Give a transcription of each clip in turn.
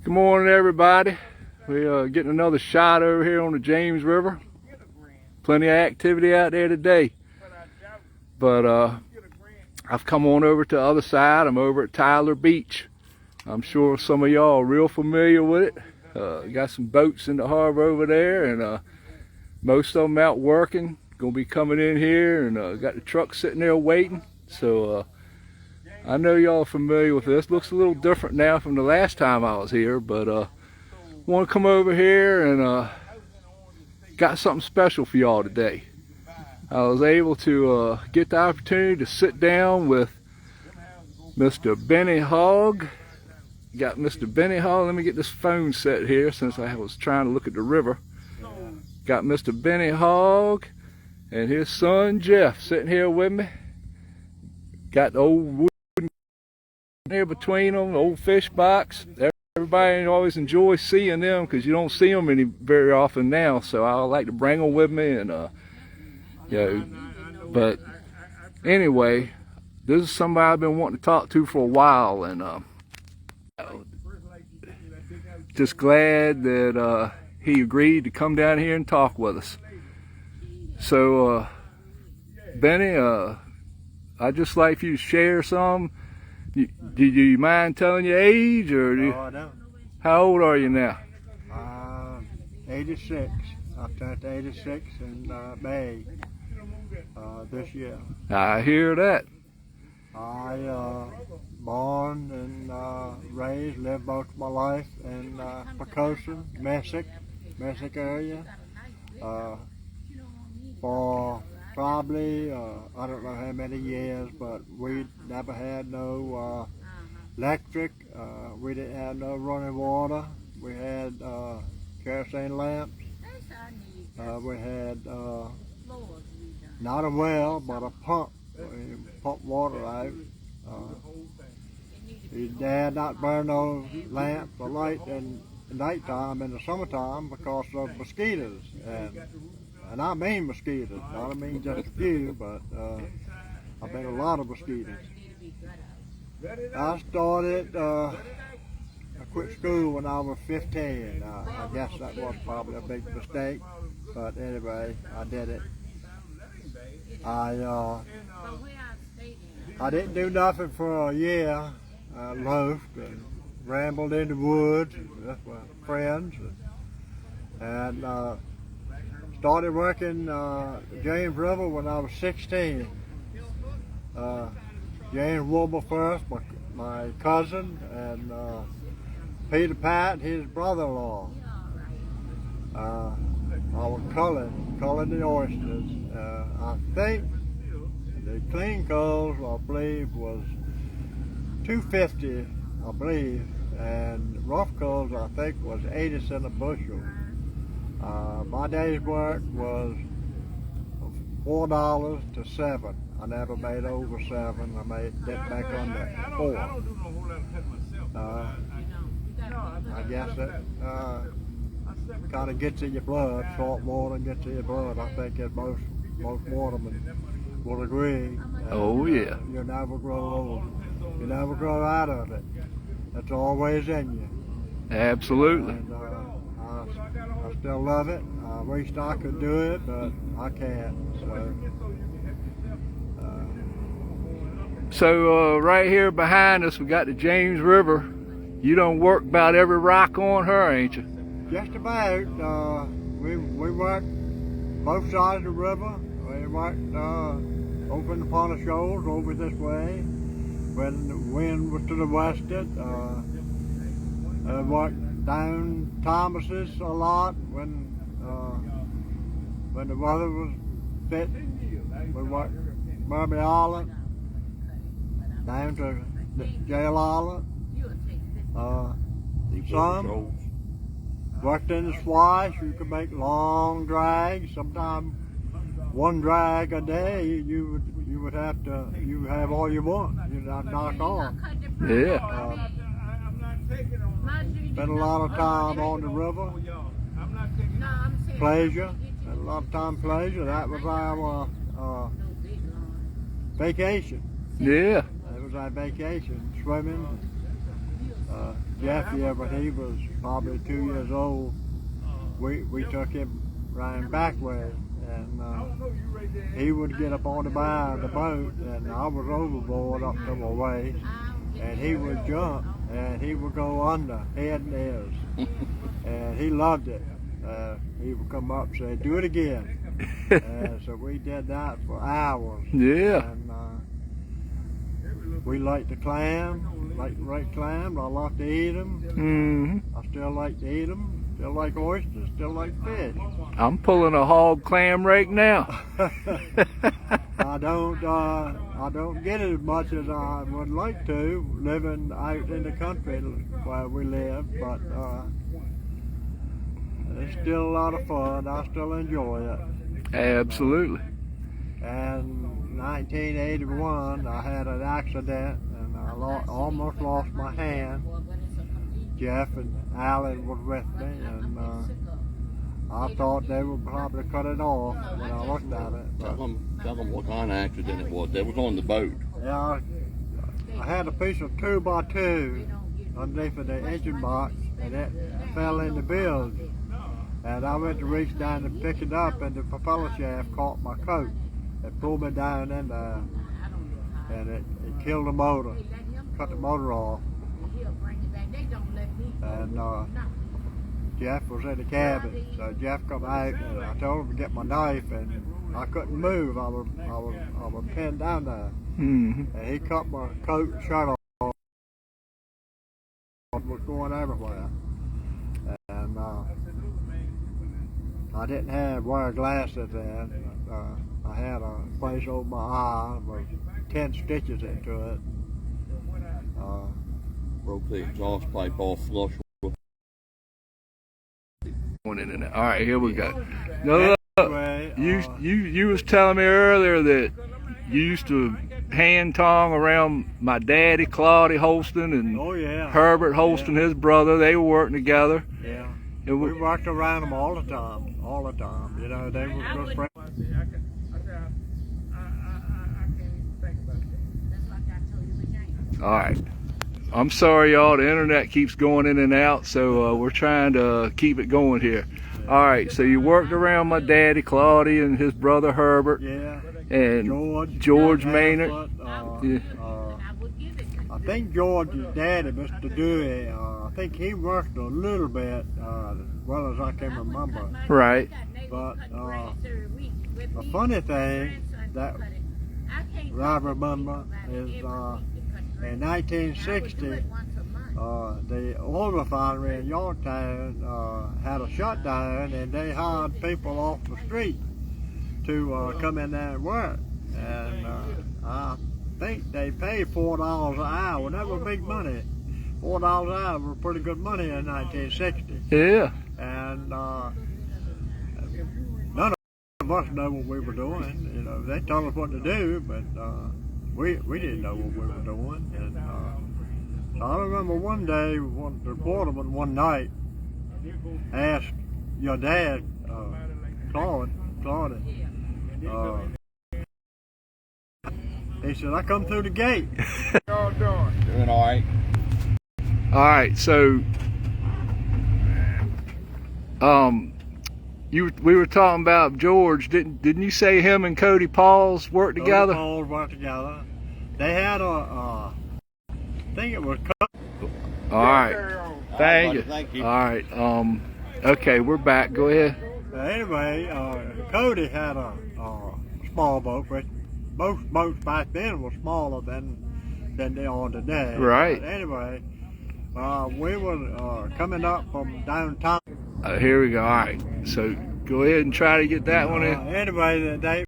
Good morning, everybody. We're getting another shot over here on the James River. Plenty of activity out there today. But I've come on over to the other side. I'm over at Tyler Beach. I'm sure some of y'all are real familiar with it. Got some boats in the harbor over there, and most of them out working. Gonna be coming in here, and got the truck sitting there waiting. So I know y'all are familiar with this. Looks a little different now from the last time I was here, but want to come over here and got something special for y'all today. I was able to get the opportunity to sit down with Mr. Benny Hogge. Got Mr. Benny Hogge. Let me get this phone set here since I was trying to look at the river. Got Mr. Benny Hogge and his son Jeff sitting here with me. Got the old wooden here between them, the old fish box. Everybody always enjoys seeing them because you don't see them very often now. So I like to bring them with me, and you know. But anyway, this is somebody I've been wanting to talk to for a while, and just glad that he agreed to come down here and talk with us. So Benny, I'd just like for you to share some. Do you mind telling your age, or No, I don't. How old are you now? 86. I turned 86 in May this year. I hear that. I born and raised, lived most of my life in Pocosin, Messick area. For probably, I don't know how many years, but we never had no electric. We didn't have no running water. We had kerosene lamps. We had not a well, but a pump. We pumped water out. Your dad not burn no lamps or light in the nighttime in the summertime because of mosquitoes. And I mean mosquitoes. I don't mean just a few, but I mean a lot of mosquitoes. I started, I quit school when I was 15. I guess that was probably a big mistake, but anyway, I did it. I didn't do nothing for a year. I loafed and rambled in the woods with my friends, and started working James River when I was 16. James Wilbur first, my cousin, and Peter Pat, his brother-in-law. I was culling the oysters. I think the clean coals, I believe, was $2.50, I believe, and rough coals, I think, was 80 cents a bushel. My day's work was $4 to $7. I never made over $7. I dipped back under $4. I guess that kind of gets in your blood. Salt water gets in your blood. I think that most watermen will agree. Oh yeah. You never grow old. You never grow out of it. It's always in you. Absolutely. And, I still love it. I wish I could do it, but I can't. So right here behind us, we got the James River. You done work about every rock on her, ain't you? Just about. We worked both sides of the river. We worked over in the Pond Shoals over this way. When the wind was to the westward, worked down Thomas's a lot when the weather was fit. We worked Murray Island down to Jail Island. Some worked in the swash. You could make long drags. Sometimes one drag a day you would have all you want. You'd not knock off. Yeah. Spent a lot of time on the river. Pleasure. Spent a lot of time pleasure. That was our vacation. Yeah. That was our vacation. Swimming, Jeff here, but he was probably 2 years old. We took him riding back way, and he would get up on the bow of the boat, and I was overboard up to my waist, and he would jump, and he would go under, head and ears, and he loved it. He would come up and say, "Do it again." And so we did that for hours. Yeah. And we like to clam, like right clams. I like to eat them. Mm-hmm. I still like to eat them. Still like oysters. Still like fish. I'm pulling a hog clam right now. I don't get as much as I would like to living out in the country where we live, but it's still a lot of fun. I still enjoy it. Absolutely. And 1981, I had an accident and I almost lost my hand. Jeff and Alan were with me, and I thought they would probably cut it off when I looked at it. Tell them what kind of accident it was. They was on the boat. Yeah, I had a piece of 2x2 underneath of the engine box, and it fell in the bilge. And I went to reach down to pick it up, and the propeller shaft caught my coat. It pulled me down in there, and it killed the motor, cut the motor off. And Jeff was in the cabin, so Jeff come out, and I told him to get my knife, and I couldn't move. I was pinned down there, Mm-hmm. and he cut my coat and shirt off. It was going everywhere, and I didn't wear glasses then. I had a place over my eye with 10 stitches into it. Broke the exhaust pipe off flush. One in and out. All right, here we go. No, Anyway, you was telling me earlier that you used to hand tong around my daddy, Claudia Holston, and oh yeah, Herbert Holston, his brother. They were working together. yeah. And We worked around them all the time. You know, they were good friends. all right. I'm sorry, y'all. The internet keeps going in and out, so we're trying to keep it going here. All right. So you worked around my daddy, Claudia, and his brother Herbert, Yeah. and George Maynard. Yeah. I think George's daddy, Mr. Dewey, I think he worked a little bit, as well as I can remember. Right. But the funny thing that I remember is in 1960, the oil refinery in Yorktown had a shutdown, and they hired people off the street to come in there and work. And I think they paid $4 an hour. That was big money. $4 an hour was pretty good money in 1960. Yeah. And none of us know what we were doing. You know, they told us what to do, but we didn't know what we were doing. And so I remember one day, the waterman one night asked your dad, Claude, he said, "I come through the gate." Y'all doing all right? All right. So, we were talking about George. Didn't you say him and Cody Pauls worked together? Cody Pauls worked together. They had I think it was. All right. Thank you. Thank you. All right. Okay, we're back. Go ahead. Anyway, Cody had a small boat, but most boats back then were smaller than they are today. Right. But anyway, we were coming up from downtown. Here we go. All right. So go ahead and try to get that one in. Anyway, the day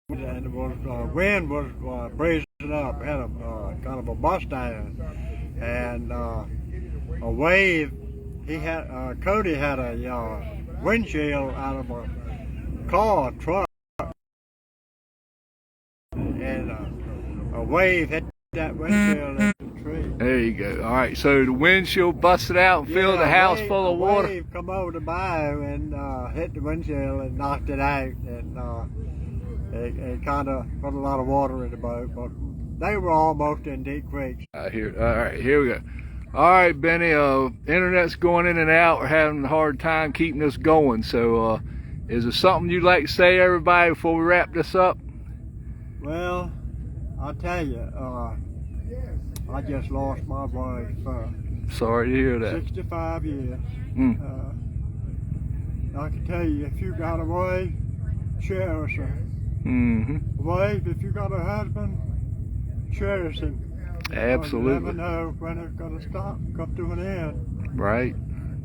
and it was wind was breezing up. We had a kind of a bust down, and a wave. Cody had a windshield out of a truck, and a wave hit that windshield at the tree. There you go. All right. So the windshield busted out and filled the house full of water. A wave come over the bow and hit the windshield and knocked it out, and it kind of put a lot of water in the boat. But they were almost in deep creeks. All right. Here we go. All right, Benny. Internet's going in and out. We're having a hard time keeping this going. So, is there something you'd like to say, everybody, before we wrap this up? Well, I'll tell you, I just lost my wife. Sorry to hear that. 65 years. Mm. I can tell you, if you got a wife, cherish her. Mm-hmm. Wife, if you got a husband, cherish him. Absolutely. You never know when it's going to stop, come to an end. Right.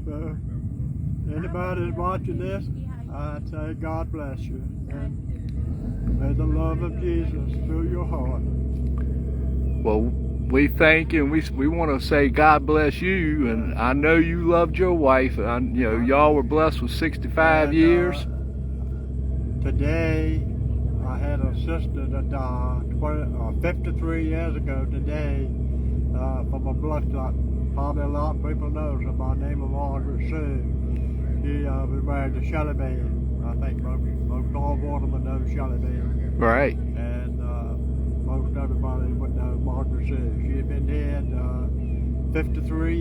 So, anybody that's watching this, I'd say God bless you. And may the love of Jesus fill your heart. Well, we thank you, and we want to say God bless you. And I know you loved your wife. And y'all were blessed with 65 years. Today, I had a sister that died 53 years ago today from a blood clot. Probably a lot of people know her by the name of Hogge. She was married to Shelley Bean. I think most all watermen know Shelley Bean. Right. And most everybody would know Hogge. She had been dead 53